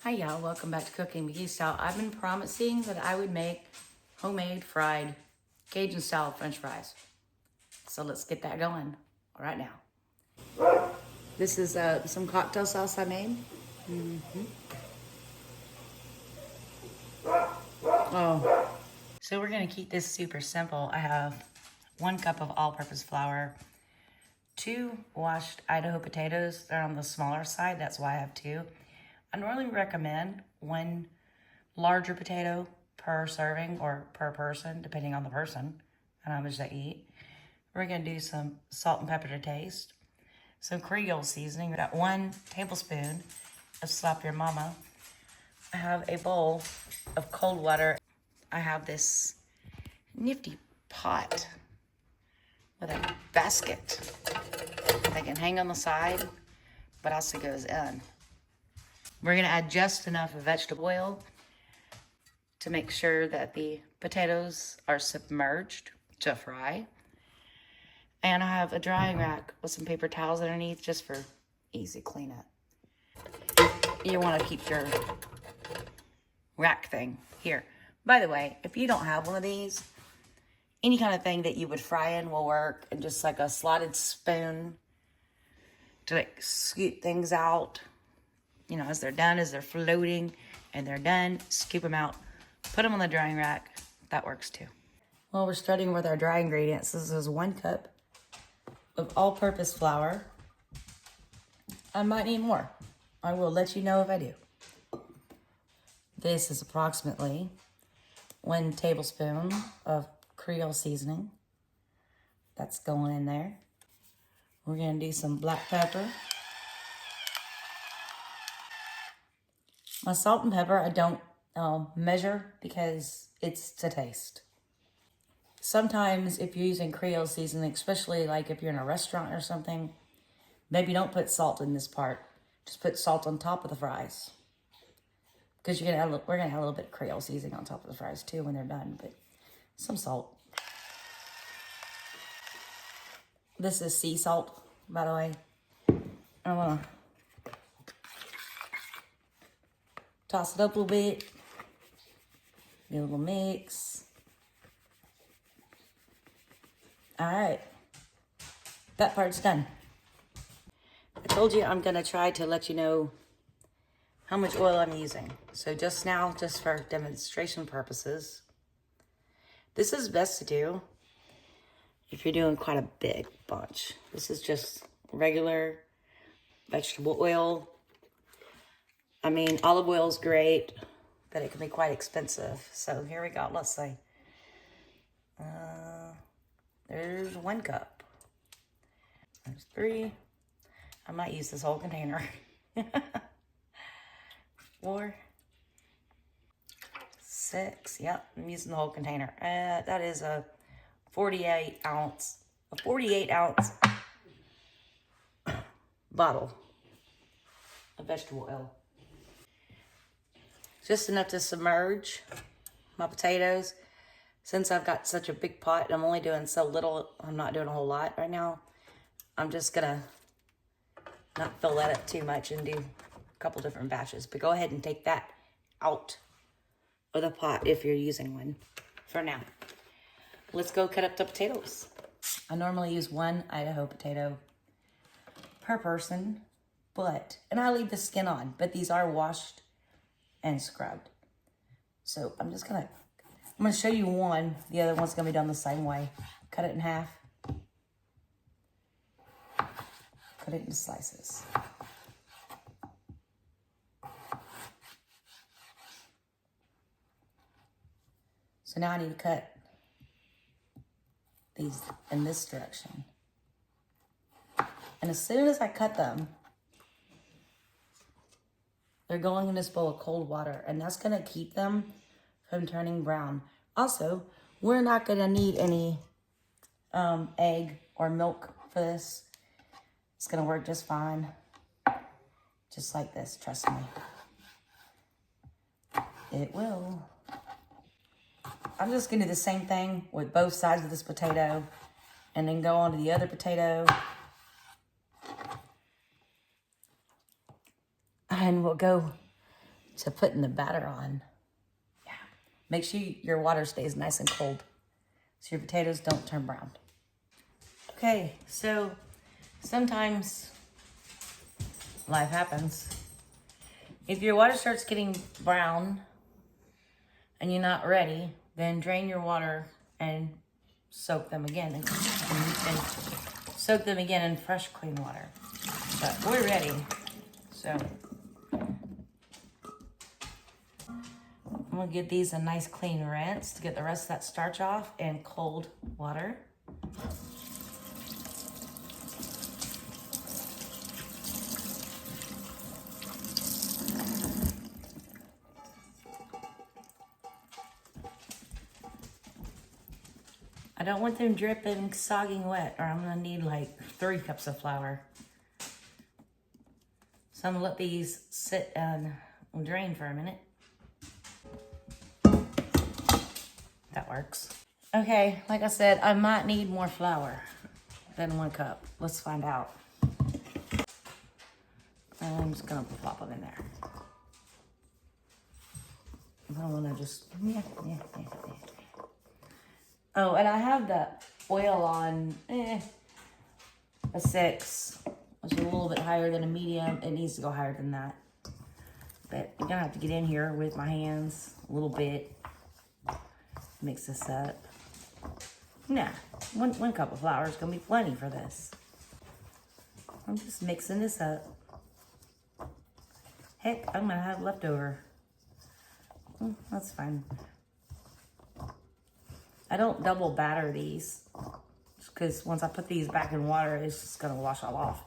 Hi y'all, welcome back to Cooking McGee Style. I've been promising that I would make homemade fried Cajun style French fries. So let's get that going right now. This is some cocktail sauce I made. Oh, so we're gonna keep this super simple. I have 1 cup of all-purpose flour, 2 washed Idaho potatoes. They're on the smaller side, that's why I have 2. I normally recommend 1 larger potato per serving or per person, depending on the person and how much they eat. We're gonna do some salt and pepper to taste, some Creole seasoning. We got 1 tablespoon of Slap Your Mama. I have a bowl of cold water. I have this nifty pot with a basket that can hang on the side, but also goes in. We're gonna add just enough vegetable oil to make sure that the potatoes are submerged to fry. And I have a drying rack with some paper towels underneath just for easy cleanup. You wanna keep your rack thing here. By the way, if you don't have one of these, any kind of thing that you would fry in will work, and just like a slotted spoon to like scoop things out. You know, as they're done, as they're floating and they're done, scoop them out, put them on the drying rack. That works too. Well, we're starting with our dry ingredients. This is 1 cup of all-purpose flour. I might need more. I will let you know if I do. This is approximately 1 tablespoon of Creole seasoning. That's going in there. We're gonna do some black pepper. My salt and pepper, I don't measure because it's to taste. Sometimes if you're using Creole seasoning, especially like if you're in a restaurant or something, maybe don't put salt in this part. Just put salt on top of the fries. Because we're gonna have a little bit of Creole seasoning on top of the fries too when they're done, but some salt. This is sea salt, by the way. I wanna toss it up a little bit. Get a little mix. All right, that part's done. I told you I'm gonna try to let you know how much oil I'm using. So just now, just for demonstration purposes, this is best to do if you're doing quite a big bunch. This is just regular vegetable oil. I mean, olive oil is great, but it can be quite expensive. So here we go. Let's say there's 1 cup. There's 3. I might use this whole container. 4, 6. Yep, I'm using the whole container. That is a 48 ounce bottle of vegetable oil. Just enough to submerge my potatoes. Since I've got such a big pot, I'm only doing so little. I'm not doing a whole lot right now. I'm just gonna not fill that up too much and do a couple different batches. But go ahead and take that out of the pot if you're using one for now. Let's go cut up the potatoes. I normally use 1 Idaho potato per person, and I leave the skin on, but these are washed and scrubbed. So I'm gonna show you one. The other one's gonna be done the same way. Cut it in half. Cut it into slices. So now I need to cut these in this direction. And as soon as I cut them, they're going in this bowl of cold water, and that's gonna keep them from turning brown. Also, we're not gonna need any egg or milk for this. It's gonna work just fine. Just like this, trust me. It will. I'm just gonna do the same thing with both sides of this potato and then go on to the other potato. And we'll go to putting the batter on. Yeah. Make sure your water stays nice and cold so your potatoes don't turn brown. Okay, so sometimes life happens. If your water starts getting brown and you're not ready, then drain your water and soak them again and soak them again in fresh, clean water. But we're ready. So I'm gonna give these a nice clean rinse to get the rest of that starch off in cold water. I don't want them dripping, sogging wet, or I'm gonna need like 3 cups of flour. So I'm gonna let these sit and drain for a minute. That works. Okay, like I said, I might need more flour than 1 cup. Let's find out. I'm just gonna plop them in there. I don't wanna just, yeah. Oh, and I have the oil on a 6, which is a little bit higher than a medium. It needs to go higher than that. But I'm gonna have to get in here with my hands a little bit. Mix this up. Nah, one cup of flour is gonna be plenty for this. I'm just mixing this up. Heck, I'm gonna have leftover. That's fine. I don't double batter these because once I put these back in water, it's just gonna wash all off.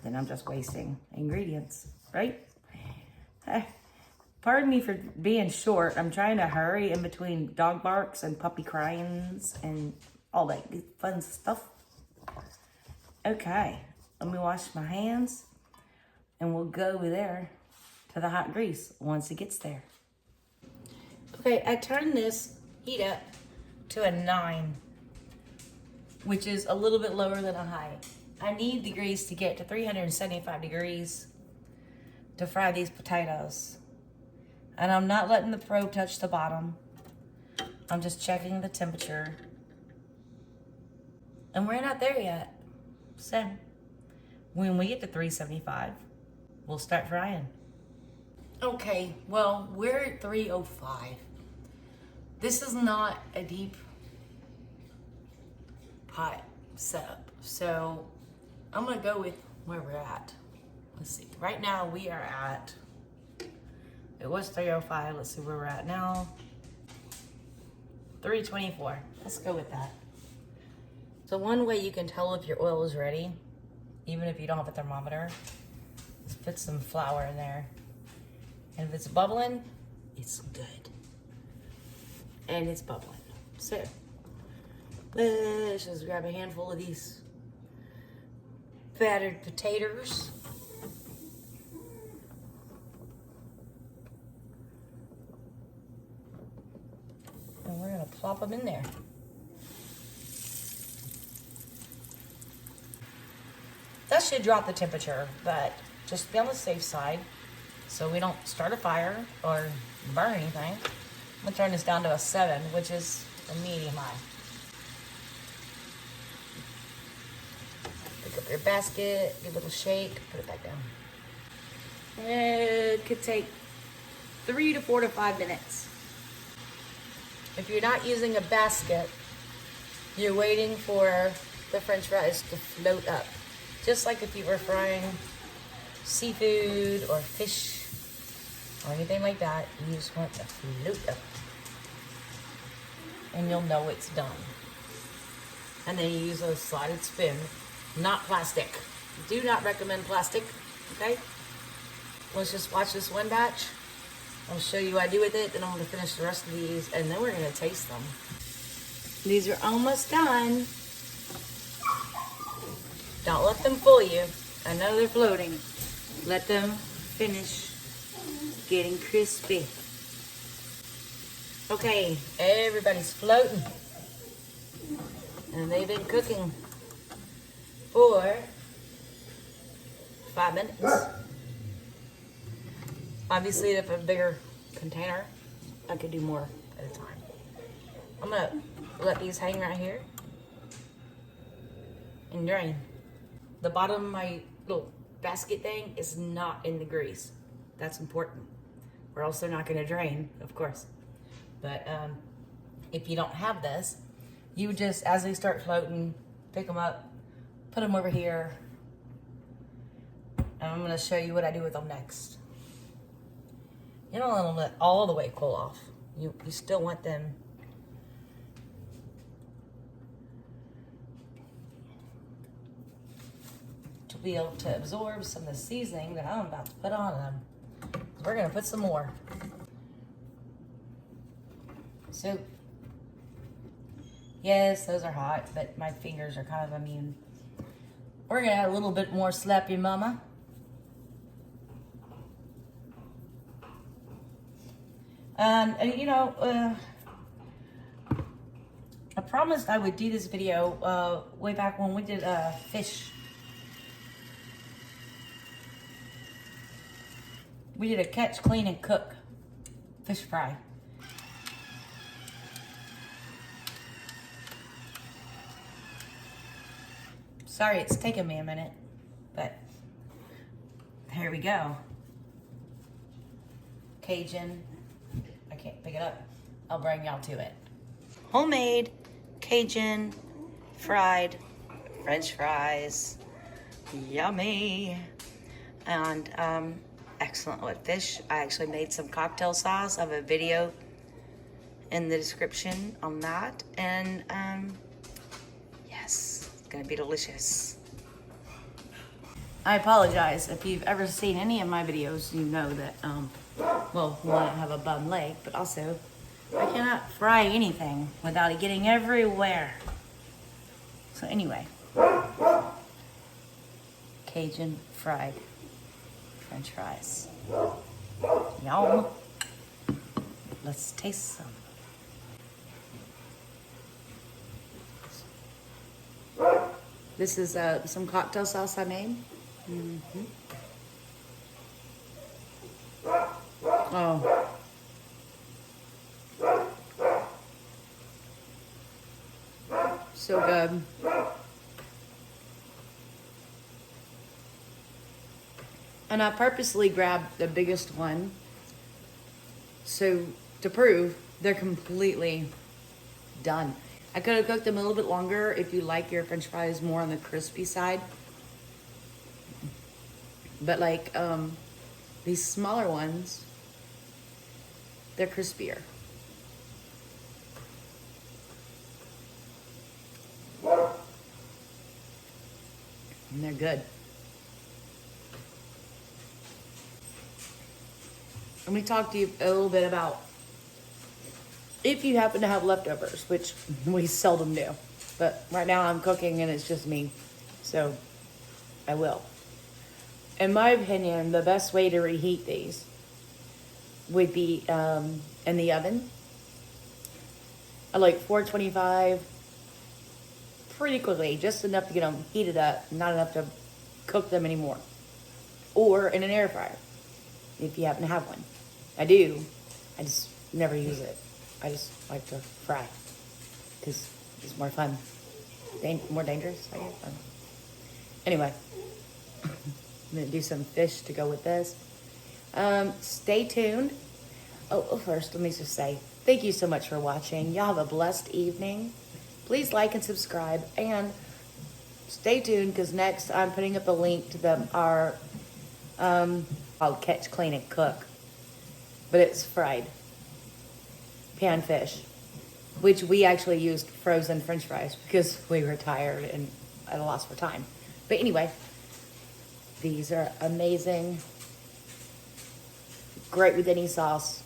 Then I'm just wasting ingredients, right? Pardon me for being short. I'm trying to hurry in between dog barks and puppy cryings and all that fun stuff. Okay, let me wash my hands and we'll go over there to the hot grease once it gets there. Okay, I turned this heat up to a 9, which is a little bit lower than a high. I need the grease to get to 375 degrees to fry these potatoes. And I'm not letting the probe touch the bottom. I'm just checking the temperature. And we're not there yet. So when we get to 375, we'll start frying. Okay, well, we're at 305. This is not a deep pot setup, so I'm gonna go with where we're at. Let's see, right now we are at, it was 305, let's see where we're at now. 324, let's go with that. So one way you can tell if your oil is ready, even if you don't have a thermometer, is put some flour in there. And if it's bubbling, it's good. And it's bubbling. So let's just grab a handful of these battered potatoes. And we're gonna plop them in there. That should drop the temperature, but just be on the safe side so we don't start a fire or burn anything. I'm gonna turn this down to a 7, which is a medium high. Pick up your basket, give it a little shake, put it back down. It could take 3 to 4 to 5 minutes. If you're not using a basket, you're waiting for the French fries to float up. Just like if you were frying seafood or fish or anything like that, you just want to float up. And you'll know it's done. And then you use a slotted spoon, not plastic. Do not recommend plastic, okay? Let's just watch this one batch. I'll show you what I do with it, then I'm gonna finish the rest of these, and then we're gonna taste them. These are almost done. Don't let them fool you. I know they're floating. Let them finish getting crispy. Okay, everybody's floating. And they've been cooking for 5 minutes. Obviously, if a bigger container, I could do more at a time. I'm gonna let these hang right here and drain. The bottom of my little basket thing is not in the grease. That's important. We're also not gonna drain, of course. But if you don't have this, you just, as they start floating, pick them up, put them over here, and I'm gonna show you what I do with them next. You don't let them let all the way cool off. You still want them to be able to absorb some of the seasoning that I'm about to put on them. We're gonna put some more. So, yes, those are hot, but my fingers are kind of immune. We're gonna add a little bit more slap your mama. And you know, I promised I would do this video way back when we did fish. We did a catch, clean, and cook fish fry. Sorry, it's taken me a minute, but here we go. Cajun. I can't pick it up. I'll bring y'all to it. Homemade Cajun fried French fries. Yummy. And excellent with fish. I actually made some cocktail sauce. I have a video in the description on that. And yes, it's gonna be delicious. I apologize if you've ever seen any of my videos. You know that well, one, I have a bum leg, but also I cannot fry anything without it getting everywhere. So anyway, Cajun fried French fries. Yum. Let's taste some. This is some cocktail sauce I made. Mm-hmm. Oh. So good. And I purposely grabbed the biggest one so to prove they're completely done. I could have cooked them a little bit longer if you like your French fries more on the crispy side. But like these smaller ones, they're crispier. And they're good. Let me talk to you a little bit about if you happen to have leftovers, which we seldom do. But right now I'm cooking and it's just me, so I will. In my opinion, the best way to reheat these would be in the oven. I like 425 pretty quickly, just enough to get them heated up, not enough to cook them anymore. Or in an air fryer, if you happen to have one. I do, I just never use it. I just like to fry, because it's more fun. More dangerous, I guess. Anyway, I'm gonna do some fish to go with this. Stay tuned. Oh, first, let me just say, thank you so much for watching. Y'all have a blessed evening. Please like and subscribe, and stay tuned, because next I'm putting up a link to our called Catch, Clean, and Cook. But it's fried pan fish, which we actually used frozen French fries because we were tired and at a loss for time. But anyway, these are amazing. Great with any sauce.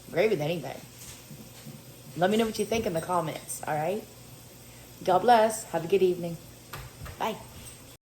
Great with anything. Let me know what you think in the comments, all right? God bless. Have a good evening. Bye.